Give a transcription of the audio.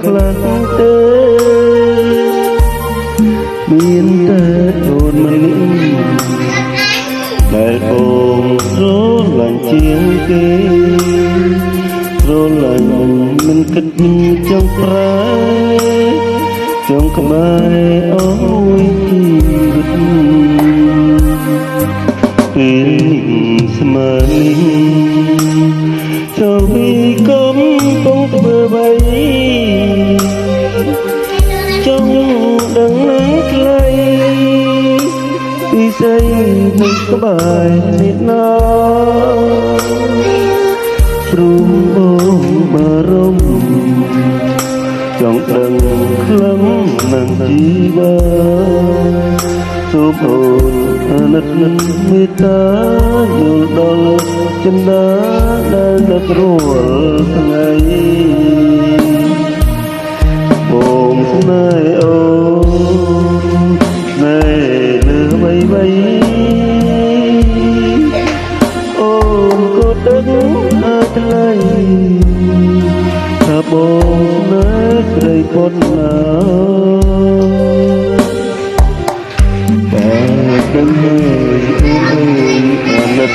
ខ្លាំងទេមានតែអូនម្នាក់ដែលបងស្រឡាញ់ជាងគេស្រឡាញ់មិនគិតចង់ប្រែចង់ក្បែរអូយជីវិតពេលស្មើនេះចូលពីកុំបងធ្វើអ្វីចង់ដឹងនឹងថ្លៃពីស្អីនឹងក្បែរនេះណាព្រមបងបារម្ភចង់ដឹងខ្លាំងនឹងជីវិតសូមអូនអាណិតមេត្តាយល់ដល់ចិន្តាដែលនឹករាល់ថ្ងៃបងស្នេហ៍អូនណែលើអ្វីអូនក៏ដឹងថាថ្លៃថាបងស្នេហ៍ស្រីប៉ុណ្ណាតែដឹងហើយអូនអាណិត